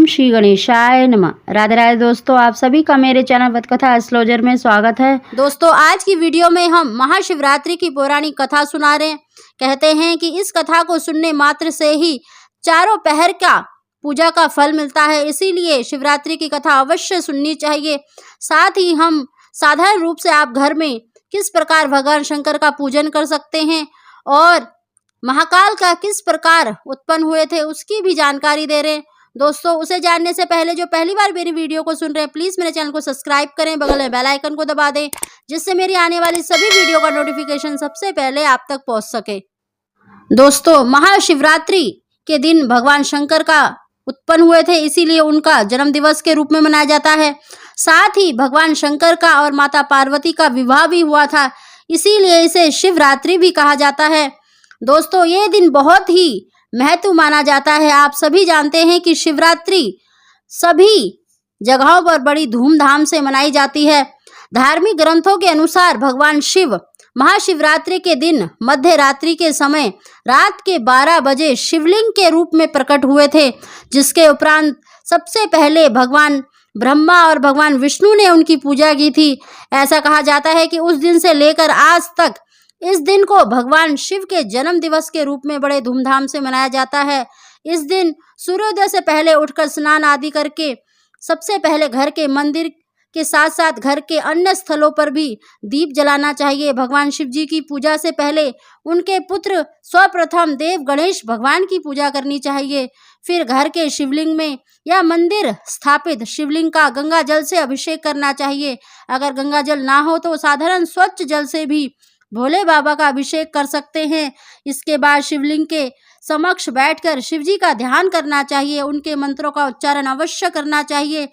श्री गणेशाय नमः। राधे राधे दोस्तों, आप सभी का मेरे चैनल वतकथा एस्ट्रोलॉजर में स्वागत है। दोस्तों, आज की वीडियो में हम महाशिवरात्रि की पौराणिक कथा सुना रहे हैं। कहते हैं कि इस कथा को सुनने मात्र से ही चारों पहर का पूजा का फल मिलता है, इसीलिए शिवरात्रि की कथा अवश्य सुननी चाहिए। साथ ही हम साधारण रूप से आप घर में किस प्रकार भगवान शंकर का पूजन कर सकते हैं और महाकाल का किस प्रकार उत्पन्न हुए थे उसकी भी जानकारी दे रहे हैं। दोस्तों, उसे जानने से पहले जो पहली बार मेरी वीडियो को सुन रहे हैं, प्लीज मेरे चैनल को सब्सक्राइब करें, बगल में बेल आइकन को दबा दें, जिससे मेरी आने वाली सभी वीडियो का नोटिफिकेशन सबसे पहले आप तक पहुंच सके। दोस्तों, महाशिवरात्रि के दिन भगवान शंकर का उत्पन्न हुए थे, इसीलिए उनका जन्म दिवस के रूप में मनाया जाता है। साथ ही भगवान शंकर का और माता पार्वती का विवाह भी हुआ था, इसीलिए इसे शिवरात्रि भी कहा जाता है। दोस्तों, ये दिन बहुत ही महत्व माना जाता है। आप सभी जानते हैं कि शिवरात्रि सभी जगहों पर बड़ी धूमधाम से मनाई जाती है। धार्मिक ग्रंथों के अनुसार भगवान शिव महाशिवरात्रि के दिन मध्य रात्रि के समय रात के 12 बजे शिवलिंग के रूप में प्रकट हुए थे, जिसके उपरांत सबसे पहले भगवान ब्रह्मा और भगवान विष्णु ने उनकी पूजा की थी। ऐसा कहा जाता है कि उस दिन से लेकर आज तक इस दिन को भगवान शिव के जन्म दिवस के रूप में बड़े धूमधाम से मनाया जाता है। इस दिन सूर्योदय से पहले उठकर स्नान आदि करके सबसे पहले घर के मंदिर के साथ साथ घर के अन्य स्थलों पर भी दीप जलाना चाहिए। भगवान शिव जी की पूजा से पहले उनके पुत्र सर्वप्रथम देव गणेश भगवान की पूजा करनी चाहिए। फिर घर के शिवलिंग में या मंदिर स्थापित शिवलिंग का गंगा जल से अभिषेक करना चाहिए। अगर गंगा जल ना हो तो साधारण स्वच्छ जल से भी भोले बाबा का अभिषेक कर सकते हैं। इसके बाद शिवलिंग के समक्ष बैठकर शिव जी का ध्यान करना चाहिए, उनके मंत्रों का उच्चारण अवश्य करना चाहिए।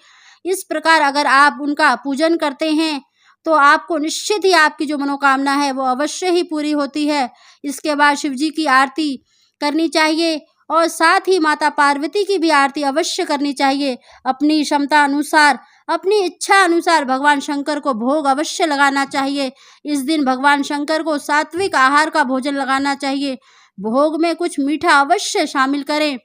इस प्रकार अगर आप उनका पूजन करते हैं तो आपको निश्चित ही आपकी जो मनोकामना है वो अवश्य ही पूरी होती है। इसके बाद शिव जी की आरती करनी चाहिए और साथ ही माता पार्वती की भी आरती अवश्य करनी चाहिए। अपनी क्षमता अनुसार, अपनी इच्छा अनुसार भगवान शंकर को भोग अवश्य लगाना चाहिए। इस दिन भगवान शंकर को सात्विक आहार का भोजन लगाना चाहिए। भोग में कुछ मीठा अवश्य शामिल करें।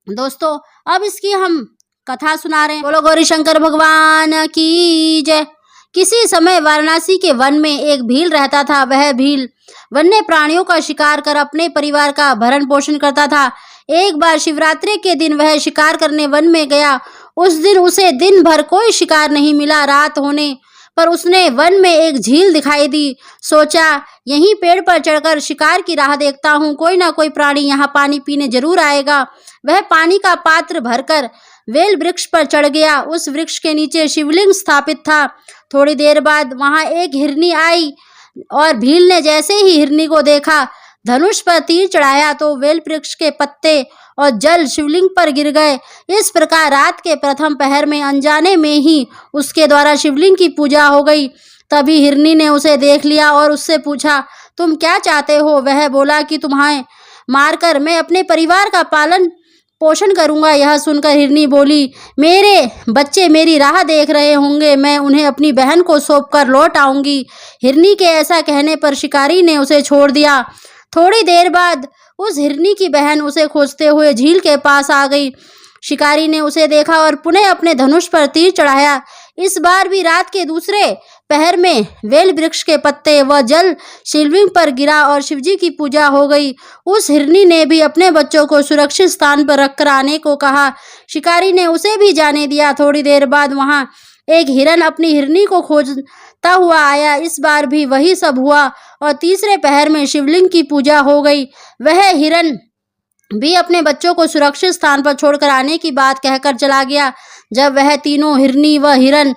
दोस्तों, अब इसकी हम कथा सुना रहे हैं। बोलो गौरी शंकर भगवान की जय। किसी समय वाराणसी के वन में एक भील रहता था। वह भील वन्य प्राणियों का शिकार कर अपने परिवार का भरण पोषण करता था। एक बार शिवरात्रि के दिन वह शिकार करने वन में गया। उस दिन उसे दिन भर कोई शिकार नहीं मिला। रात होने पर उसने वन में एक झील दिखाई दी। सोचा, यहीं पेड़ पर चढ़कर शिकार की राह देखता हूँ, कोई ना कोई प्राणी यहाँ पानी पीने जरूर आएगा। वह पानी का पात्र भरकर वेल वृक्ष पर चढ़ गया। उस वृक्ष के नीचे शिवलिंग स्थापित था। थोड़ी देर बाद वहां एक हिरनी आई और भील ने जैसे ही हिरनी को देखा, धनुष पर तीर चढ़ाया तो वेल वृक्ष के पत्ते और जल शिवलिंग पर गिर गए। इस प्रकार रात के प्रथम पहर में अनजाने में ही उसके द्वारा शिवलिंग की पूजा हो गई। तभी हिरनी ने उसे देख लिया और उससे पूछा, तुम क्या चाहते हो? वह बोला कि तुम्हें मारकर मैं अपने परिवार का पालन पोषण करूंगा। यह सुनकर हिरनी बोली, मेरे बच्चे मेरी राह देख रहे होंगे, मैं उन्हें अपनी बहन को सौंप कर लौट आऊंगी। हिरनी के ऐसा कहने पर शिकारी ने उसे छोड़ दिया। थोड़ी देर बाद उस हिरनी की बहन उसे खोजते हुए झील के पास आ गई। शिकारी ने उसे देखा और पुनः अपने धनुष पर तीर चढ़ाया। इस बार भी रात के दूसरे पहर में वेल वृक्ष के पत्ते व जल शिवलिंग पर गिरा और शिवजी की पूजा हो गई। उस हिरनी ने भी अपने बच्चों को सुरक्षित स्थान पर रखकर आने को कहा। शिकारी ने उसे भी जाने दिया। थोड़ी देर बाद वहां एक हिरन अपनी हिरनी को खोजता हुआ आया। इस बार भी वही सब हुआ और तीसरे पहर में शिवलिंग की पूजा हो गई। वह हिरन भी अपने बच्चों को सुरक्षित स्थान पर छोड़कर आने की बात कहकर चला गया। जब वह तीनों हिरनी व हिरन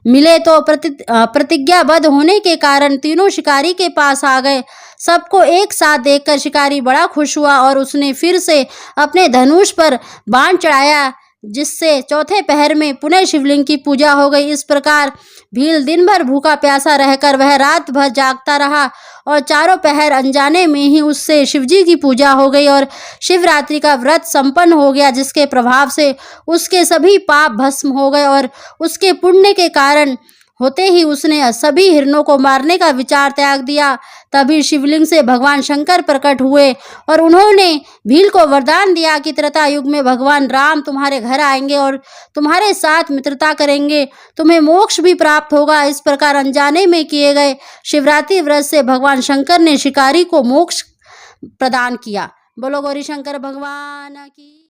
मिले तो प्रतिज्ञाबद्ध होने के कारण तीनों शिकारी के पास आ गए। सबको एक साथ देखकर शिकारी बड़ा खुश हुआ और उसने फिर से अपने धनुष पर बाण चढ़ाया, जिससे चौथे पहर में पुनः शिवलिंग की पूजा हो गई। इस प्रकार भील दिन भर भूखा प्यासा रहकर वह रात भर जागता रहा और चारों पहर अनजाने में ही उससे शिवजी की पूजा हो गई और शिवरात्रि का व्रत संपन्न हो गया, जिसके प्रभाव से उसके सभी पाप भस्म हो गए और उसके पुण्य के कारण होते ही उसने सभी हिरणों को मारने का विचार त्याग दिया। तभी शिवलिंग से भगवान शंकर प्रकट हुए और उन्होंने भील को वरदान दिया कि त्रेता युग में भगवान राम तुम्हारे घर आएंगे और तुम्हारे साथ मित्रता करेंगे, तुम्हें मोक्ष भी प्राप्त होगा। इस प्रकार अनजाने में किए गए शिवरात्रि व्रत से भगवान शंकर ने शिकारी को मोक्ष प्रदान किया। बोलो गौरी शंकर भगवान की।